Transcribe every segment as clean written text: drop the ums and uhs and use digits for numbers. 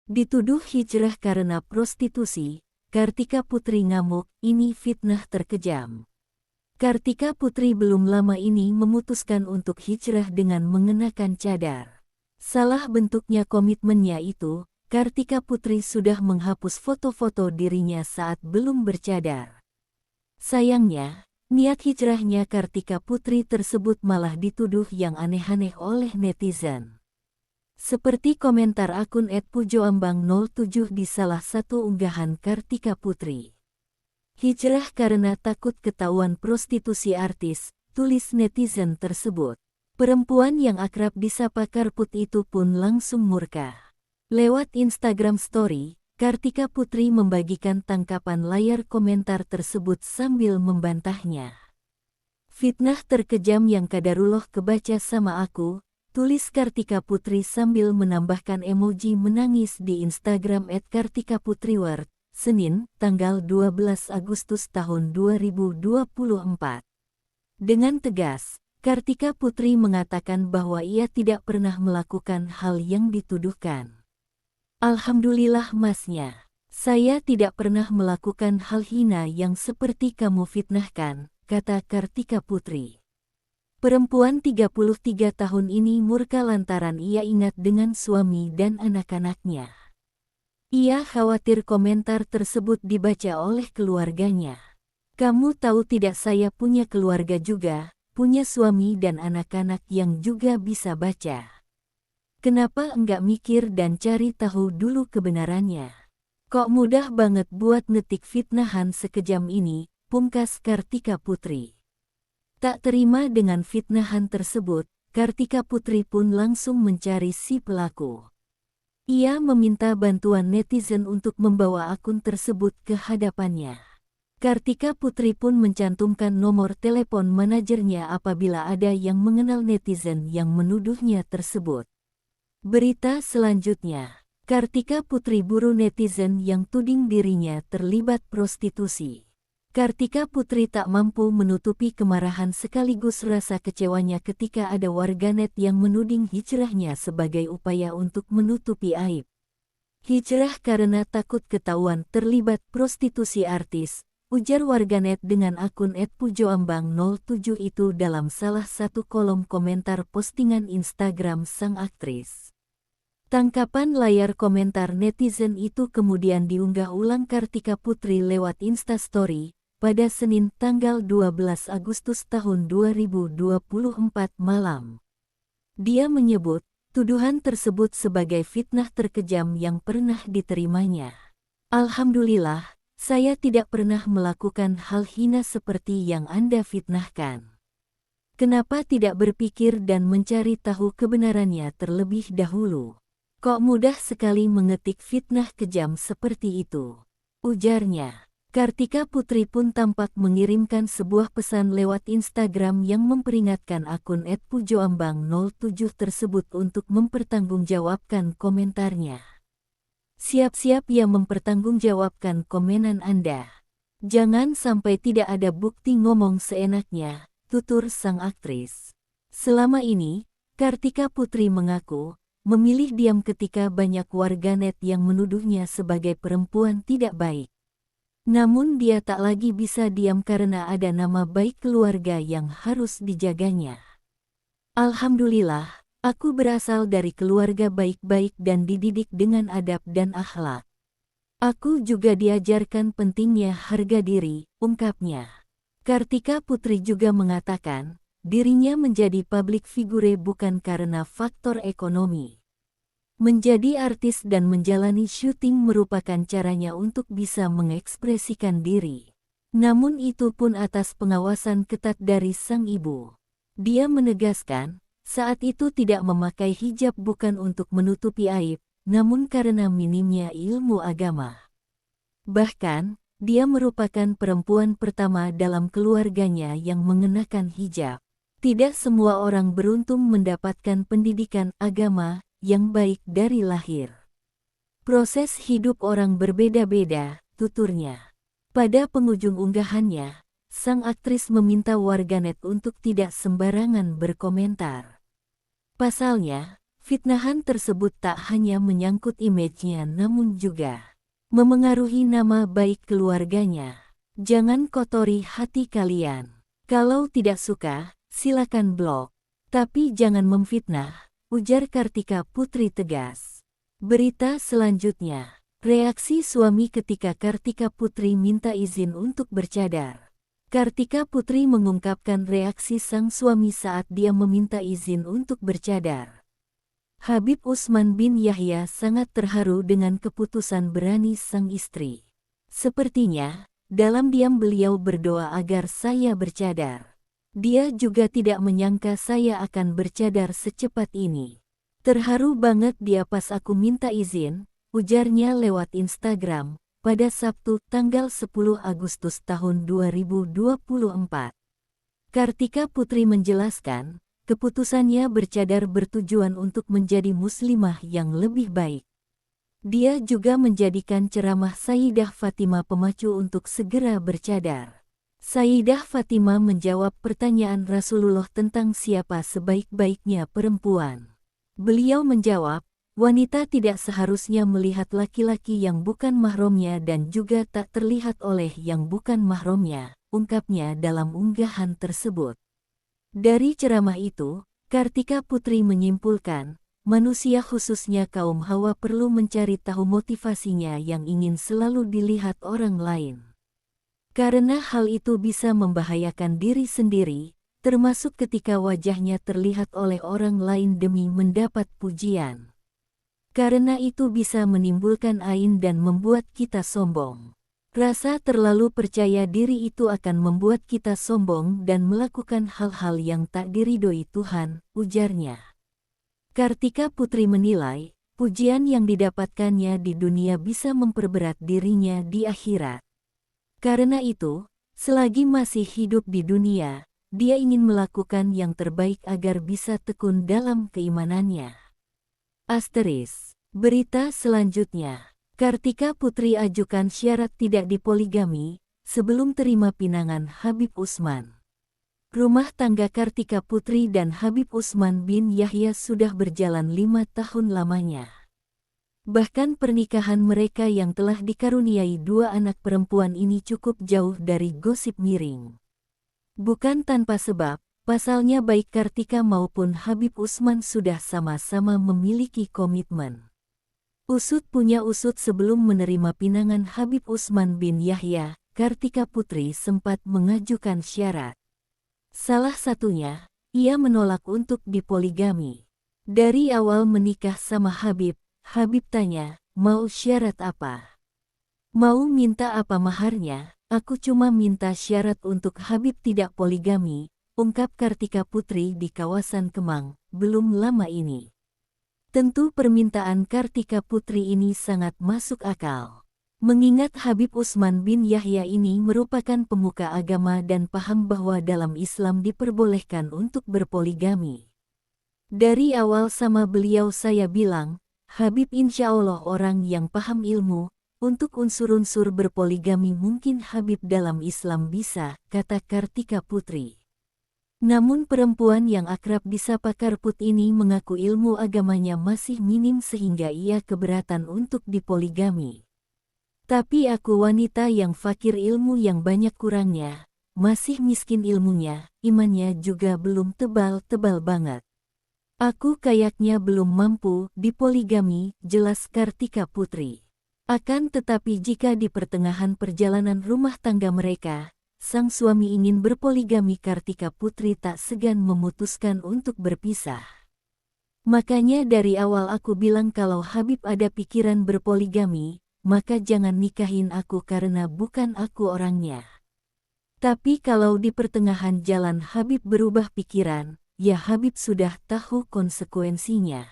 Dituduh hijrah karena prostitusi, Kartika Putri ngamuk, ini fitnah terkejam. Kartika Putri belum lama ini memutuskan untuk hijrah dengan mengenakan cadar. Salah bentuknya komitmennya itu, Kartika Putri sudah menghapus foto-foto dirinya saat belum bercadar. Sayangnya, niat hijrahnya Kartika Putri tersebut malah dituduh yang aneh-aneh oleh netizen. Seperti komentar akun @pujoambang07 di salah satu unggahan Kartika Putri. Hijrah karena takut ketahuan prostitusi artis, tulis netizen tersebut. Perempuan yang akrab disapa Karput itu pun langsung murka. Lewat Instagram Story, Kartika Putri membagikan tangkapan layar komentar tersebut sambil membantahnya. Fitnah terkejam yang kadarullah kebaca sama aku, tulis Kartika Putri sambil menambahkan emoji menangis di Instagram @kartikaputriword, Senin, tanggal 12 Agustus tahun 2024. Dengan tegas, Kartika Putri mengatakan bahwa ia tidak pernah melakukan hal yang dituduhkan. Alhamdulillah masnya, saya tidak pernah melakukan hal hina yang seperti kamu fitnahkan, kata Kartika Putri. Perempuan 33 tahun ini murka lantaran ia ingat dengan suami dan anak-anaknya. Ia khawatir komentar tersebut dibaca oleh keluarganya. Kamu tahu tidak, saya punya keluarga juga, punya suami dan anak-anak yang juga bisa baca. Kenapa enggak mikir dan cari tahu dulu kebenarannya? Kok mudah banget buat ngetik fitnahan sekejam ini, pungkas Kartika Putri. Tak terima dengan fitnahan tersebut, Kartika Putri pun langsung mencari si pelaku. Ia meminta bantuan netizen untuk membawa akun tersebut ke hadapannya. Kartika Putri pun mencantumkan nomor telepon manajernya apabila ada yang mengenal netizen yang menuduhnya tersebut. Berita selanjutnya, Kartika Putri buru netizen yang tuding dirinya terlibat prostitusi. Kartika Putri tak mampu menutupi kemarahan sekaligus rasa kecewanya ketika ada warganet yang menuding hijrahnya sebagai upaya untuk menutupi aib. Hijrah karena takut ketahuan terlibat prostitusi artis, ujar warganet dengan akun @pujoambang07 itu dalam salah satu kolom komentar postingan Instagram sang aktris. Tangkapan layar komentar netizen itu kemudian diunggah ulang Kartika Putri lewat Instastory pada Senin tanggal 12 Agustus tahun 2024 malam. Dia menyebut tuduhan tersebut sebagai fitnah terkejam yang pernah diterimanya. Alhamdulillah, saya tidak pernah melakukan hal hina seperti yang Anda fitnahkan. Kenapa tidak berpikir dan mencari tahu kebenarannya terlebih dahulu? Kok mudah sekali mengetik fitnah kejam seperti itu? Ujarnya. Kartika Putri pun tampak mengirimkan sebuah pesan lewat Instagram yang memperingatkan akun @pujoambang07 tersebut untuk mempertanggungjawabkan komentarnya. Siap-siap ya mempertanggungjawabkan komenan Anda. Jangan sampai tidak ada bukti ngomong seenaknya, tutur sang aktris. Selama ini, Kartika Putri mengaku memilih diam ketika banyak warganet yang menuduhnya sebagai perempuan tidak baik. Namun dia tak lagi bisa diam karena ada nama baik keluarga yang harus dijaganya. Alhamdulillah, aku berasal dari keluarga baik-baik dan dididik dengan adab dan akhlak. Aku juga diajarkan pentingnya harga diri, ungkapnya. Kartika Putri juga mengatakan, dirinya menjadi publik figure bukan karena faktor ekonomi. Menjadi artis dan menjalani syuting merupakan caranya untuk bisa mengekspresikan diri. Namun itu pun atas pengawasan ketat dari sang ibu. Dia menegaskan, saat itu tidak memakai hijab bukan untuk menutupi aib, namun karena minimnya ilmu agama. Bahkan, dia merupakan perempuan pertama dalam keluarganya yang mengenakan hijab. Tidak semua orang beruntung mendapatkan pendidikan agama yang baik dari lahir. Proses hidup orang berbeda-beda, tuturnya. Pada penghujung unggahannya, sang aktris meminta warganet untuk tidak sembarangan berkomentar. Pasalnya, Fitnahan tersebut tak hanya menyangkut image-nya namun juga memengaruhi nama baik keluarganya. Jangan kotori hati kalian. Kalau tidak suka, silakan blok. Tapi jangan memfitnah, ujar Kartika Putri tegas. Berita selanjutnya, reaksi suami ketika Kartika Putri minta izin untuk bercadar. Kartika Putri mengungkapkan reaksi sang suami saat dia meminta izin untuk bercadar. Habib Utsman bin Yahya sangat terharu dengan keputusan berani sang istri. Sepertinya, dalam diam beliau berdoa agar saya bercadar. Dia juga tidak menyangka saya akan bercadar secepat ini. Terharu banget dia pas aku minta izin, ujarnya lewat Instagram, pada Sabtu tanggal 10 Agustus tahun 2024. Kartika Putri menjelaskan, keputusannya bercadar bertujuan untuk menjadi muslimah yang lebih baik. Dia juga menjadikan ceramah Sayyidah Fatimah pemacu untuk segera bercadar. Sayyidah Fatimah menjawab pertanyaan Rasulullah tentang siapa sebaik-baiknya perempuan. Beliau menjawab, wanita tidak seharusnya melihat laki-laki yang bukan mahramnya dan juga tak terlihat oleh yang bukan mahramnya, ungkapnya dalam unggahan tersebut. Dari ceramah itu, Kartika Putri menyimpulkan, manusia khususnya kaum Hawa perlu mencari tahu motivasinya yang ingin selalu dilihat orang lain. Karena hal itu bisa membahayakan diri sendiri, termasuk ketika wajahnya terlihat oleh orang lain demi mendapat pujian. Karena itu bisa menimbulkan ain dan membuat kita sombong. Rasa terlalu percaya diri itu akan membuat kita sombong dan melakukan hal-hal yang tak diridhoi Tuhan, ujarnya. Kartika Putri menilai, pujian yang didapatkannya di dunia bisa memperberat dirinya di akhirat. Karena itu, selagi masih hidup di dunia, dia ingin melakukan yang terbaik agar bisa tekun dalam keimanannya. Asteris. Berita selanjutnya. Kartika Putri ajukan syarat tidak dipoligami, sebelum terima pinangan Habib Utsman. Rumah tangga Kartika Putri dan Habib Utsman bin Yahya sudah berjalan 5 tahun lamanya. Bahkan pernikahan mereka yang telah dikaruniai 2 anak perempuan ini cukup jauh dari gosip miring. Bukan tanpa sebab, pasalnya baik Kartika maupun Habib Utsman sudah sama-sama memiliki komitmen. Usut punya usut sebelum menerima pinangan Habib Utsman bin Yahya, Kartika Putri sempat mengajukan syarat. Salah satunya, ia menolak untuk dipoligami. Dari awal menikah sama Habib, Habib tanya, mau syarat apa? Mau minta apa maharnya? Aku cuma minta syarat untuk Habib tidak poligami, ungkap Kartika Putri di kawasan Kemang, belum lama ini. Tentu permintaan Kartika Putri ini sangat masuk akal. Mengingat Habib Utsman bin Yahya ini merupakan pemuka agama dan paham bahwa dalam Islam diperbolehkan untuk berpoligami. Dari awal sama beliau saya bilang, Habib insya Allah orang yang paham ilmu, untuk unsur-unsur berpoligami mungkin Habib dalam Islam bisa, kata Kartika Putri. Namun perempuan yang akrab disapa Karput ini mengaku ilmu agamanya masih minim sehingga ia keberatan untuk dipoligami. Tapi aku wanita yang fakir ilmu yang banyak kurangnya, masih miskin ilmunya, imannya juga belum tebal-tebal banget. Aku kayaknya belum mampu dipoligami, jelas Kartika Putri. Akan tetapi jika di pertengahan perjalanan rumah tangga mereka, sang suami ingin berpoligami, Kartika Putri tak segan memutuskan untuk berpisah. Makanya dari awal aku bilang kalau Habib ada pikiran berpoligami, maka jangan nikahin aku karena bukan aku orangnya. Tapi kalau di pertengahan jalan Habib berubah pikiran, ya Habib sudah tahu konsekuensinya.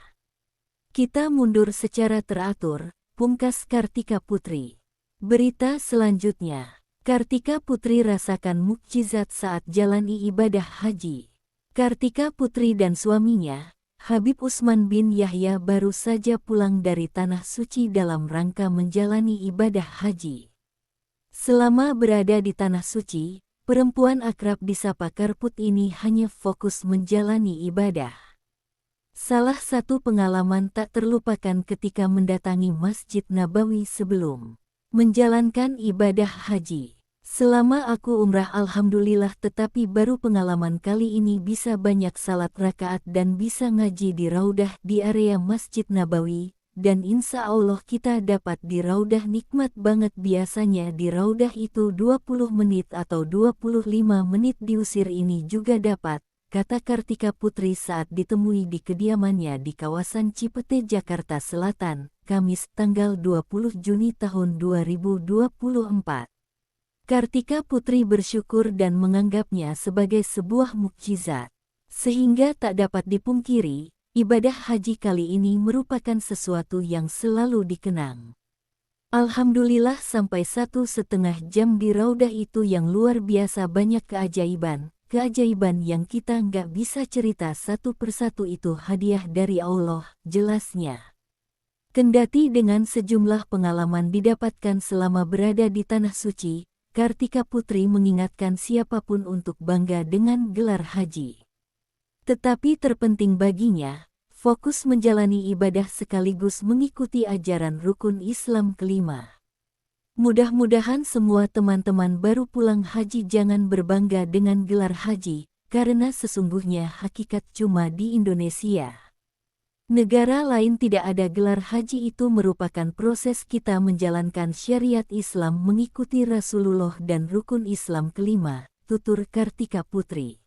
Kita mundur secara teratur, pungkas Kartika Putri. Berita selanjutnya. Kartika Putri rasakan mukjizat saat jalani ibadah haji. Kartika Putri dan suaminya, Habib Utsman bin Yahya baru saja pulang dari Tanah Suci dalam rangka menjalani ibadah haji. Selama berada di Tanah Suci, perempuan akrab disapa Karput ini hanya fokus menjalani ibadah. Salah satu pengalaman tak terlupakan ketika mendatangi Masjid Nabawi sebelum menjalankan ibadah haji. Selama aku umrah alhamdulillah, tetapi baru pengalaman kali ini bisa banyak salat rakaat dan bisa ngaji di Raudah di area Masjid Nabawi, dan insya Allah kita dapat di Raudah nikmat banget. Biasanya di Raudah itu 20 menit atau 25 menit diusir, ini juga dapat, kata Kartika Putri saat ditemui di kediamannya di kawasan Cipete, Jakarta Selatan, Kamis tanggal 20 Juni tahun 2024. Kartika Putri bersyukur dan menganggapnya sebagai sebuah mukjizat. Sehingga tak dapat dipungkiri, ibadah haji kali ini merupakan sesuatu yang selalu dikenang. Alhamdulillah sampai 1,5 jam di Raudah itu yang luar biasa banyak keajaiban yang kita nggak bisa cerita satu persatu, itu hadiah dari Allah, jelasnya. Kendati dengan sejumlah pengalaman didapatkan selama berada di Tanah Suci, Kartika Putri mengingatkan siapapun untuk bangga dengan gelar haji. Tetapi terpenting baginya, fokus menjalani ibadah sekaligus mengikuti ajaran rukun Islam kelima. Mudah-mudahan semua teman-teman baru pulang haji jangan berbangga dengan gelar haji, karena sesungguhnya hakikat cuma di Indonesia. Negara lain tidak ada gelar haji, itu merupakan proses kita menjalankan syariat Islam mengikuti Rasulullah dan rukun Islam kelima, tutur Kartika Putri.